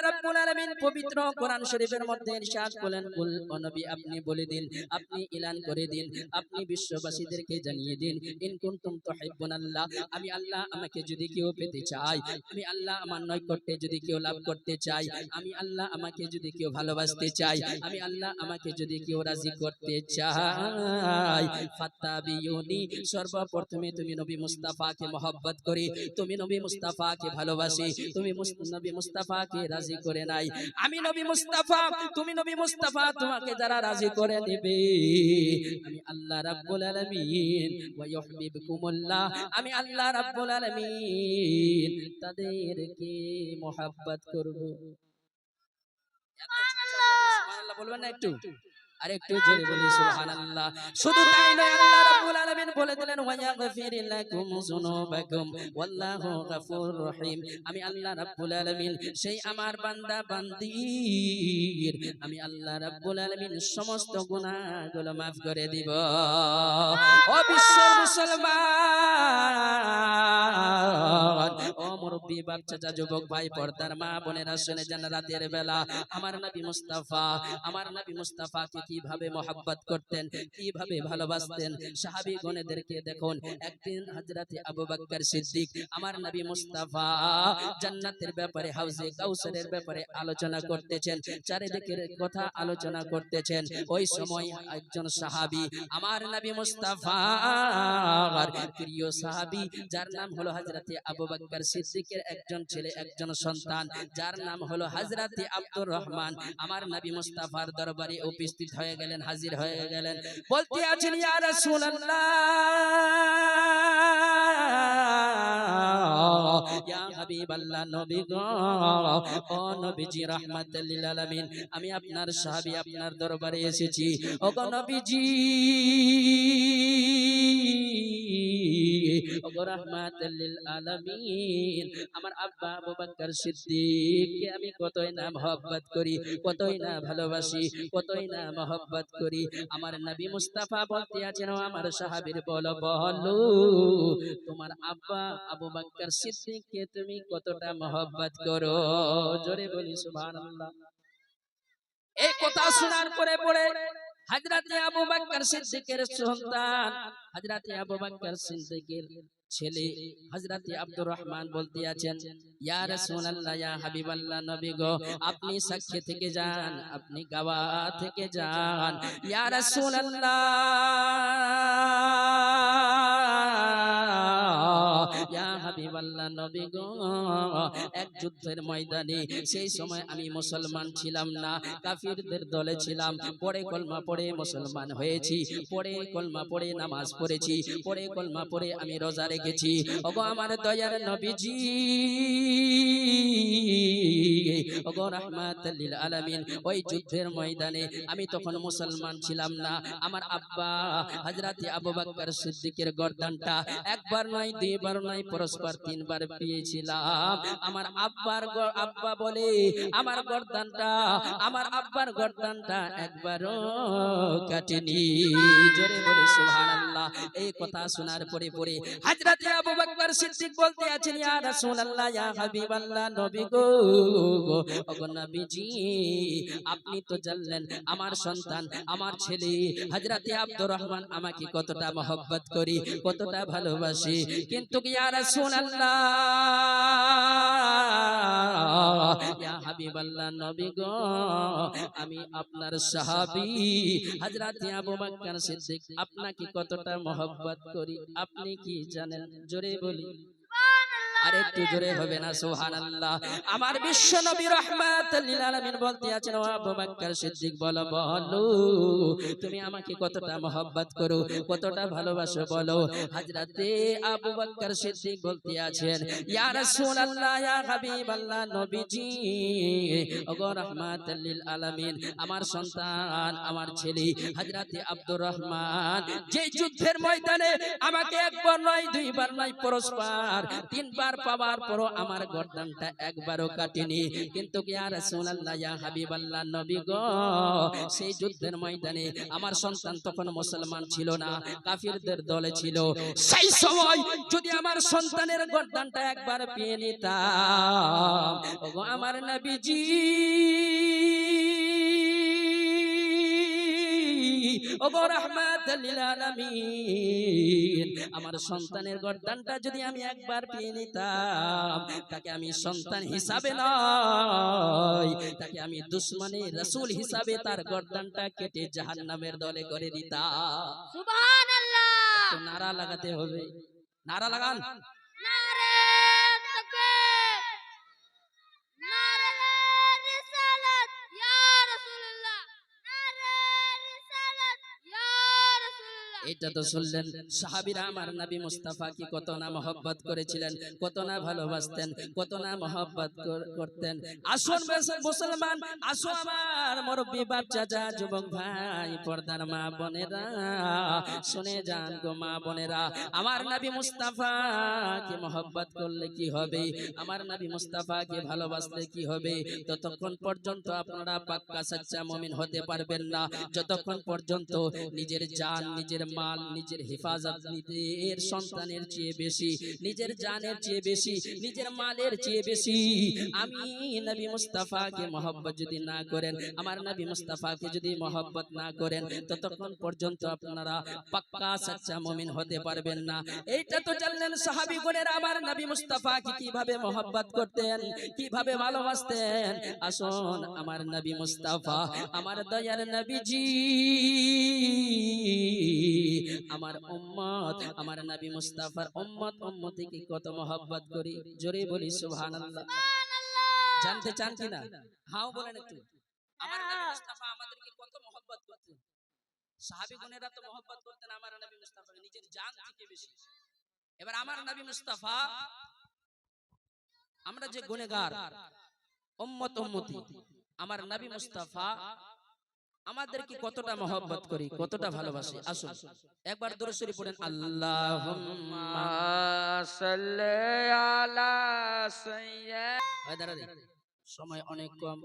রাব্বুল আলামিন পবিত্র কোরআন শরীফের মধ্যে ইরশাদ করেন, কুল ও নবী আপনি বলে দিন, আপনি এলান করে দিন, আপনি বিশ্ববাসীদেরকে জানিয়ে দিন, ইন কুনতুম তুহিব্বুনাল্লাহ, আমি আল্লাহ আমাকে যদি কেউ পেতে চায়, আমি আল্লাহ আমার নৈকট্যে যদি কেউ লাভ করতে চাই, আমি আল্লাহ আমাকে যদি কেউ ভালোবাসতে চাই, আমি আল্লাহ আমাকে যদি কেউ রাজি করতে চাই, ফাত্তাবিউনি, সর্বপ্রথমে তুমি নবী মুস্তাফাকে মহব্বত করি, তুমি নবী মুস্তাফাকে ভালোবাসি, তুমি নবী মুস্তাফাকে রাজি করে নাই, আমি নবী মুস্তাফা, তুমি নবী মুস্তাফা, তোমাকে যারা রাজি করে নেবে আমি আল্লাহ রাব্বুল আলামিন ওয়া ইউহিব্বুকুমুল্লাহ, আমি আল্লাহ রাব্বুল আলামিন তাদেরকে মহব্বত করব। সুবহানাল্লাহ বলবেন না একটু? আরেকটু জোরে বলি সুবহানাল্লাহ। শুধু তাই নয়, আল্লাহ রাব্বুল আলামিন বলে দিলেন ওয়া ইয়াগফির লাকুম যুনুবাকুম ওয়াল্লাহু গফুরুর রহিম, আমি আল্লাহ রাব্বুল আলামিন সেই আমার বান্দা বান্দির আমি আল্লাহ রাব্বুল আলামিন সমস্ত গুনাহগুলো maaf করে দিব। ও বিশ্বের মুসলমান, ও মুরব্বি বাচ্চা যুবক ভাই, পর্দার মা বোনেরা শুনে যান, রাতের বেলা আমার নবী মুস্তাফা, আমার নবী মুস্তাফাকে কিভাবে মহব্বত করতেন, কিভাবে ভালোবাসতেন সাহাবী গণেদেরকে দেখুন। একদিন হযরতে আবু বকর সিদ্দিক আমার নবী মুস্তাফা জান্নাতের ব্যাপারে, হাউজে কাউসারের ব্যাপারে আলোচনা করতেছেন, চারিদিকের কথা আলোচনা করতেছেন। ওই সময় একজন সাহাবী আমার নবী মুস্তাফার প্রিয় সাহাবী, যার নাম হলো হযরতে আবু বকর সিদ্দিকের একজন ছেলে, একজন সন্তান, যার নাম হলো হযরতে আব্দুর রহমান, আমার নবী মুস্তাফার দরবারে উপস্থিত হয়ে গেলেন, হাজির হয়ে গেলেন। বলতে আছেন, ইয়া রাসূলুল্লাহ, ইয়া হাবিবাল্লাহ, নবী গো, ও নবীজি রাহমাতুল লিল আলামিন, আমি আপনার সাহাবী, আপনার দরবারে এসেছি। ও গো নবীজি, ও গো রাহমাতুল লিল আলামিন, আমার আব্বা আবু বকর সিদ্দিককে আমি কতই না মহব্বত করি, কতই না ভালোবাসি, কতই না মহব্বত করি। আমার নবী মুস্তাফা বলতে আছেন, আমার সাহাবীর বলো, বলো তোমার আব্বা আবু বকর সিদ্দিককে তুমি কতটা মহব্বত করো? জোরে বলি সুবহানাল্লাহ। এই কথা শোনার পরে পরে হযরতে আবু বকর সিদ্দিকের সন্তান, হযরতে আবু বকর সিদ্দিকের ছেলে হযরতে আব্দুর রহমান বলতে আছেন, ইয়া রাসূলুল্লাহ, ইয়া হাবিবাল্লাহ, নবী গো, আপনি সাক্ষী থেকে যান, আপনি গাওয়া থেকে যান, ইয়া রাসূলুল্লাহ, ইয়া হাবিবাল্লাহ, নবী গো, এক যুদ্ধের ময়দানে, সেই সময় আমি মুসলমান ছিলাম না, কাফিরদের দলে ছিলাম, পরে কলমা পড়ে মুসলমান হয়েছি, পরে কলমা পড়ে নামাজ পড়েছি, পরে কলমা পড়ে আমি রোজা রেখেছি। ওগো আমার দয়ার নবীজি, ওগো রাহমাতুল লিল আলামিন, ওই যুদ্ধের ময়দানে আমি তখন মুসলমান ছিলাম না, আমার আব্বা হযরতে আবু বকর সিদ্দিকের গর্দানটা একবার নয়, দুইবার নয়, পরস্পর তিনবার পেয়েছিলাম। আমার আব্বা বলে আমার গর্দানটা, আমার আব্বার গর্দানটা একবারও কাটেনি। জোরে বলে সুবহানাল্লাহ। এই কথা শোনার পরে পরে হযরতে আবু বকর সিদ্দিক বলতে আছেন, ইয়া রাসূলুল্লাহ, ইয়া হাবিবাল্লাহ, নবী গো, ওগো নবীজি, আপনি তো জানলেন আমার সন্তান, আমার ছেলে হযরতে আব্দুর রহমান আমাকে কতটা মহব্বত করি, কতটা ভালোবাসি, কিন্তু ইয়া রাসূলুল্লাহ, ইয়া হাবিবাল্লাহ, নবী গো, আমি আপনার সাহাবী হযরতে আবু বকর সিদ্দিক আপনাকে কতটা মহব্বত করি আপনি কি জানেন? জোরে বলি, আর একটু জোরে হবে না সুবহানাল্লাহ। আমার বিশ্ব নবী রাহমাতুল লিল আলামিন বলতে আছেন, ও আবু বকর সিদ্দিক বলো, বলো তুমি আমাকে কতটা মহব্বত করো, কতটা ভালোবাসো বলো। হযরতে আবু বকর সিদ্দিক বলতে আছেন, ইয়া রাসূলুল্লাহ, ইয়া হাবিবাল্লাহ, নবীজি, ওগো রাহমাতুল লিল আলামিন, আমার সন্তান, আমার ছেলে হযরতে আব্দুর রহমান যে যুদ্ধের ময়দানে আমাকে একবার নয়, দুইবার নয়, পরস্পর তিনবার অনেকবার পাওয়ার পরও আমার গর্দানটা একবারও কাটেনি। কিন্তু ইয়া রাসূলুল্লাহ, ইয়া হাবিবাল্লাহ, নবী গো, সেই যুদ্ধের ময়দানে আমার সন্তান তখন মুসলমান ছিল না, কাফিরদের দলে ছিল। সেই সময় যদি আমার সন্তানের গর্দানটা একবার পেয়ে নিতাম, ওগো আমার নবীজি, ওগো রাহমাতাল লিল আলামিন, আমার সন্তানের গর্দানটা যদি আমি একবার পেয়ে নিতাম, তাকে আমি সন্তান হিসাবে নয়, তাকে আমি দুশমনের রাসূল হিসাবে তার গর্দানটা কেটে জাহান্নামের দলে করে দিতাম। সুবহানাল্লাহ। একটু নারা লাগাতে হবে, নারা লাগান। নারে তাকবীর, নারে রিসালাত ইয়া রাসূলুল্লাহ, নারে রিসালাত ইয়া রাসূলুল্লাহ। এটা তো শুনলেন সাহাবীরা আমার নবী মুস্তাফাকে কত না মহব্বত করেছিলেন, কত না ভালোবাসতেন, কত না মহব্বত করতেন। আসুন মুসলমান, আসো আমার মুরব্বি বাপ চাচা যুবক ভাই পর্দার মা বোনেরা, শুনে যান গো মা বোনেরা, আমার নবী মুস্তাফাকে মহব্বত করলে কি হবে, আমার নবী মুস্তাফাকে ভালোবাসলে কি হবে, ততক্ষণ পর্যন্ত আপনারা পাক্কা সচ্চা মুমিন হতে পারবেন না, যতক্ষণ পর্যন্ত নিজের জান, নিজের মাল, নিজের হেফাজত নিজের সন্তানের চেয়ে বেশি, নিজের জানের চেয়ে বেশি, নিজের মালের চেয়ে বেশি আমি নবী মুস্তাফাকে মহব্বত যদি না করেন, আমার নবী মুস্তাফাকে যদি মহব্বত না করেন, ততক্ষণ পর্যন্ত আপনারা পাক্কা সচ্চা মুমিন হতে পারবেন না। এইটা তো জানলেন সাহাবীগণেরা আমার নবী মুস্তাফাকে কিভাবে মহব্বত করতেন, কিভাবে ভালোবাসতেন। আসুন আমার নবী মুস্তাফা, আমার দয়ার নবীজি, আমার উম্মত, আমার নবী মুস্তাফার উম্মত উম্মতিকে কত মহব্বত করি, জোরে বলি সুবহানাল্লাহ। জানতে চান কিনা? হাও বলেন একটু। আমার নবী মুস্তাফা আমাদেরকে কত মহব্বত করতেন। সাহাবীগণেরা তো মহব্বত করতেন আমার নবী মুস্তাফাকে নিজের জান থেকে বেশি। এবার আমার নবী মুস্তাফা, আমরা যে গুনাহগার উম্মত উম্মতি, আমার নবী মুস্তাফা আমাদেরকে কতটা মহব্বত করি, কতটা ভালোবাসি। আসুন একবার দরুদ শরীফ পড়েন, আল্লাহুম্মা সাল্লি আলা সাইয়্যিদ। সময় অনেক কম,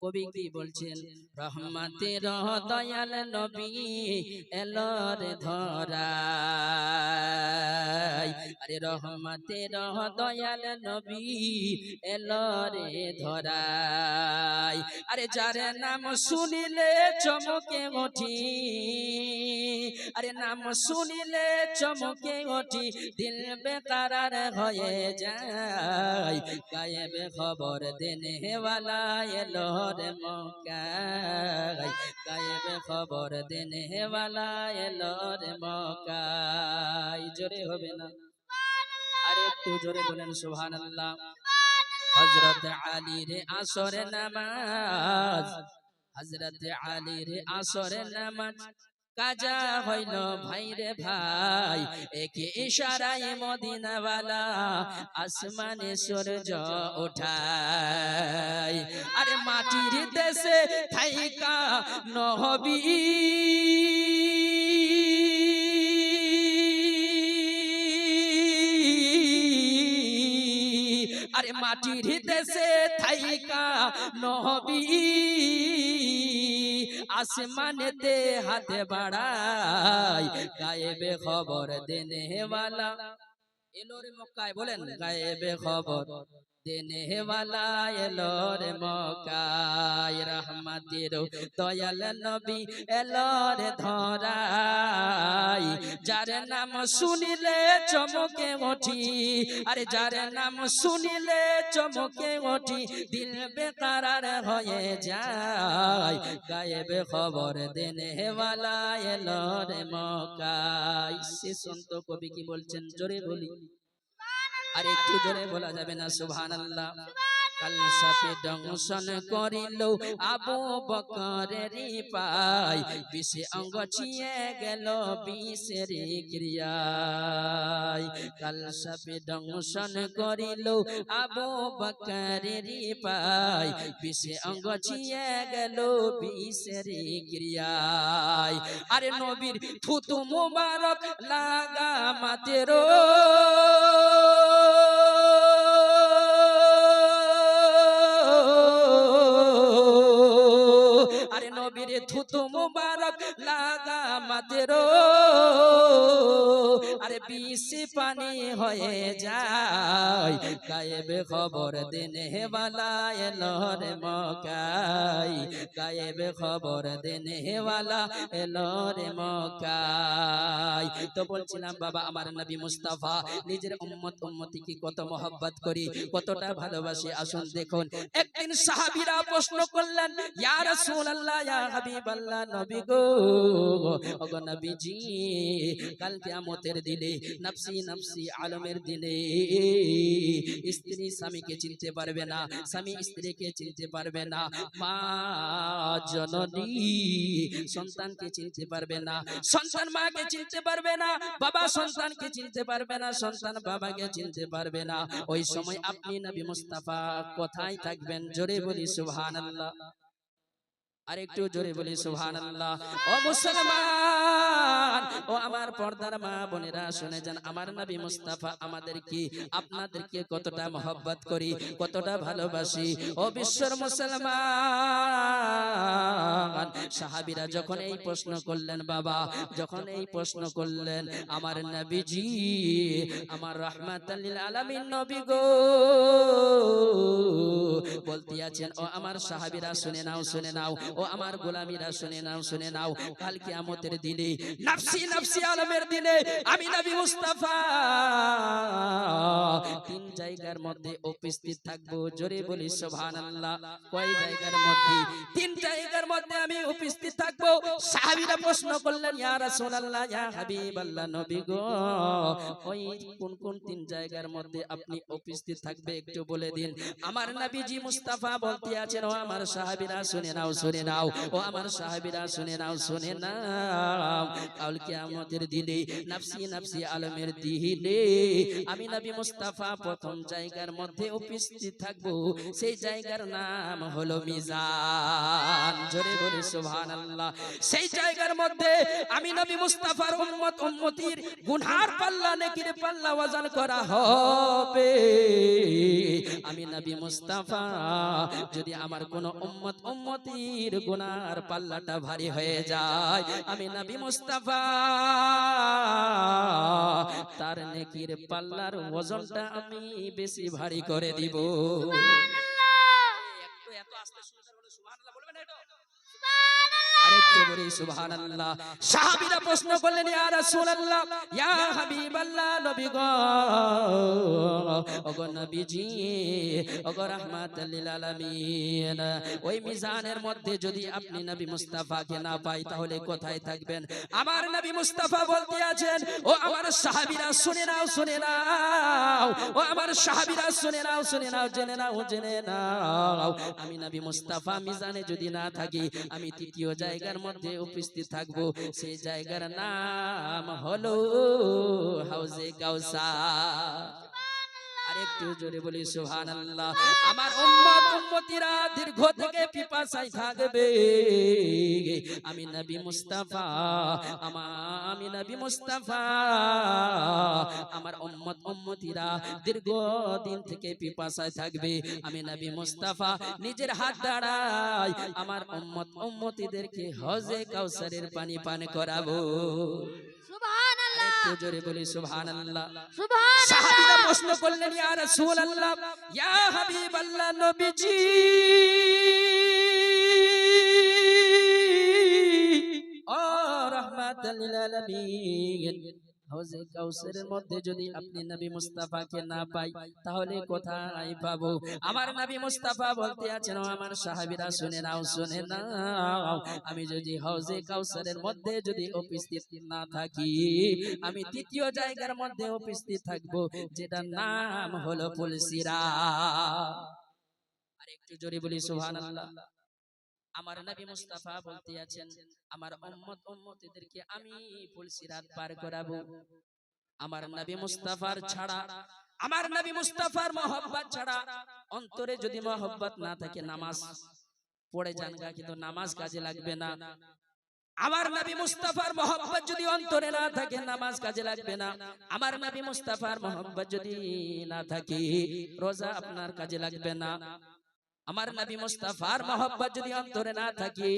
কবি কি বলছেন, রহমতের দয়াল নবী এলোর ধরায়, আরে রহমতের দয়াল নবী এলোরে ধরায়, আরে যার নাম শুনিলে চমকে ওঠি, আরে নাম শুনিলে চমকে ওঠি, দিল বেকারার হয়ে যায়, গায়েব খবর দেনে ওয়ালা এলো রে মক্কায়, গায়েব খবর দেনে ওয়ালা এলো রে মক্কায়। জোরে হবে না? আরে একটু জোরে বলেন সুবহানাল্লাহ। হযরত আলী রে আসরে নামাজ, হযরত আলী রে আসরে নামাজ কাজা হইল ভাই রে ভাই, একে ইশারায় মদিনাওয়ালা আসমানে সূর্য ওঠায়, আরে মাটির দেশে থাইকা নবী আরে মাটির দেশে থাইকা নবী আসমানেতে হাতে বাড়াই, গায়েবে খবর দেনে ওয়ালা এলো রে মক্কায়, বলেন গায়েবে খবর দেনে ওয়ালা এলো রে মক্কায়, রহমতের দয়াল নবী এলো রে ধরাই, যার নাম শুনিলে চমকে ওঠি, আরে যার নাম শুনিলে চমকে ওঠি, দিল বেকারার হয়ে যায়, গায়েবে খবর দেনে ওয়ালা এলো রে মক্কায়। সে সন্ত কবি কি বলছেন, জোরে বলি, আর একটু জোরে বলা যাবে না সুবহানাল্লাহ। কাল সাপে দংশন করিল আবু বকরের পাই, বিষে অঙ্গ ছিয়ে গেল বিষের ক্রিয়ায়, কাল সাপে দংশন করিল আবু বকরের পাই, বিষে অঙ্গ ছিয়ে গেল বিষের ক্রিয়ায়, আরে নবীর থুতু মুবারক লাগা মাতেরো নবীর থুতু মুবারক লাগা মাতেরো আরে বিশি পানি হয়ে যায় গায়েব খবর দেনে ওয়ালা এলো রে মক্কায় গায়েব খবর দেনে ওয়ালা এলো রে মক্কায় তো বলছিলাম বাবা আমার নবী মুস্তাফা নিজের উম্মত উম্মতিকে কত মহব্বত করি কতটা ভালোবাসি আসুন দেখুন একদিন সাহাবীরা প্রশ্ন করলেন ইয়া রাসূলুল্লাহ ইয়া হাবিবাল্লাহ নবী গো ওগো নবীজি কাল কিয়ামতের দিনে নফসি নফসি আলমের দিনে স্ত্রী স্বামীকে চিনতে পারবে না স্বামী স্ত্রীকে চিনতে পারবে না মা জননী সন্তানকে চিনতে পারবে না সন্তান মাকে চিনতে পারবে না বাবা সন্তানকে চিনতে পারবে না সন্তান বাবাকে চিনতে পারবে না ওই সময় আপনি নবী মুস্তাফা কোথায় থাকবেন জোরে বলি সুবহানাল্লাহ আরেকটু জোরে বলি সুবহানাল্লাহ ও মুসলমান ও আমার পর্দার মা বোনেরা শুনে যান আমার নবী মুস্তাফা আমাদেরকে আপনাদেরকে কতটা মহব্বত করি কতটা ভালোবাসি ও বিশ্বর মুসলমান সাহাবীরা যখন এই প্রশ্ন করলেন বাবা যখন এই প্রশ্ন করলেন আমার নবীজি আমার রাহমাতাল লিল আলামিন নবী গো বলতে আছেন ও আমার সাহাবীরা শুনে নাও ও আমার গোলামীরা শুনে নাও কাল কিয়ামতের দিনে নফসি নফসি আলমের দিনে আমি নবী মুস্তাফা তিন জায়গার মধ্যে উপস্থিত থাকবো জোরে বলি সুবহানাল্লাহ কয় জায়গার মধ্যে তিন জায়গার মধ্যে আমি উপস্থিত থাকবো সাহাবীরা প্রশ্ন করলেন ইয়া রাসূলুল্লাহ ইয়া হাবিবাল্লাহ নবী গো ওই কোন কোন তিন জায়গার মধ্যে আপনি উপস্থিত থাকবে একটু বলে দিন আমার নবীজি মুস্তাফা বলতে আছেন ও আমার সাহাবীরা শুনে নাও ও আমার সাহাবীরা শুনে নাও কাল কিয়ামতের দিনে নফসি নফসি আলমের দিনে আমি নবী মুস্তাফা প্রথম জায়গার মধ্যে উপস্থিত থাকবো সেই জায়গার নাম হলো মিজান জোরে বলে সুবহানাল্লাহ সেই জায়গার মধ্যে আমি নবী মুস্তাফার উম্মত উম্মতির গুনার পাল্লা নেকির পাল্লা ওয়াজন করা হবে আমি নবী মুস্তাফা যদি আমার কোন উম্মত উম্মতির গুনার পাল্লাটা ভারী হয়ে যায় আমি নবী মুস্তাফা তার নেকির পাল্লার ওজনটা আমি বেশি ভারী করে দিব এত আস্তে সুবহানাল্লাহ বলবেন এটা আরেকটু বলি সুবহানাল্লাহ সাহাবীরা প্রশ্ন করলেন ইয়া রাসূলুল্লাহ ইয়া হাবিবাল্লাহ নবী গো ওগো নবীজি ওগো রাহমাতাল লিল আলামিন ওই মিজানের মধ্যে যদি আপনি নবী মুস্তাফাকে না পাই তাহলে কোথায় থাকবেন আমার নবী মুস্তাফা বলতে আছেন ও আমার সাহাবীরা শুনে নাও ও আমার সাহাবীরা শুনে নাও জেনে নাও আমি নবী মুস্তাফা মিজানে যদি না থাকি আমি তৃতীয় জায়গার মধ্যে উপস্থিত থাকবো সেই জায়গার নাম হলো হাউজে কাউসার আরেকটু জোরে বলি সুবহানাল্লাহ আমার উম্মত উম্মতিরা দীর্ঘ থেকে পিপাসায় থাকবে আমি নবী মুস্তাফা আমার উম্মত উম্মতিরা দীর্ঘ দিন থেকে পিপাসায় থাকবে আমি নবী মুস্তাফা নিজের হাত দ্বারাই আমার উম্মত উম্মতিদেরকে হজে কাউসারের পানি পান করাবো সুবহানাল্লাহ একটু জোরে বলি সুবহানাল্লাহ সুবহানাল্লাহ সাহাবীরা প্রশ্ন করলেন ইয়া রাসূলুল্লাহ ইয়া হাবিবাল্লাহ নবীজি ও রাহমাতাল লিল আলামিন হাউজে কাউসারের মধ্যে যদি আপনি নবী মুস্তাফাকে না পাই তাহলে কোথায় পাবো আমার নবী মুস্তাফা বলতে আছেন আমার সাহাবীরা শুনে নাও আমি যদি হাউজে কাউসারের মধ্যে যদি উপস্থিত না থাকি আমি তৃতীয় জায়গার মধ্যে উপস্থিত থাকবো যেটার নাম হলো ফুলসিরা আর একটু জোরে বলি সুবহানাল্লাহ আমার নবী মুস্তাফা বলতে আছেন আমার উম্মত উম্মতিদেরকে আমি ফুলসিরাত পার করাবো আমার নবী মুস্তাফার ছাড়া আমার নবী মুস্তাফার মহব্বত ছাড়া অন্তরে যদি মহব্বত না থাকে নামাজ পড়ে জানগা কিন্তু নামাজ কাজে লাগবে না আমার নবী মুস্তাফার মহব্বত যদি অন্তরে না থাকে নামাজ কাজে লাগবে না আমার নবী মুস্তাফার মহব্বত যদি না থাকে রোজা আপনার কাজে লাগবে না আমার নবী মুস্তাফার মহব্বত যদি অন্তরে না থাকে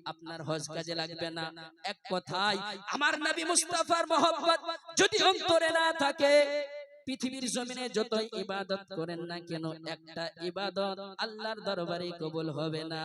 আপনার হজ কাজে লাগবে না। এক কথায় আমার নবী মুস্তাফার মহব্বত যদি অন্তরে না থাকে পৃথিবীর জমিনে যতই ইবাদত করেন না কেন একটা ইবাদত আল্লাহর দরবারে কবুল হবে না।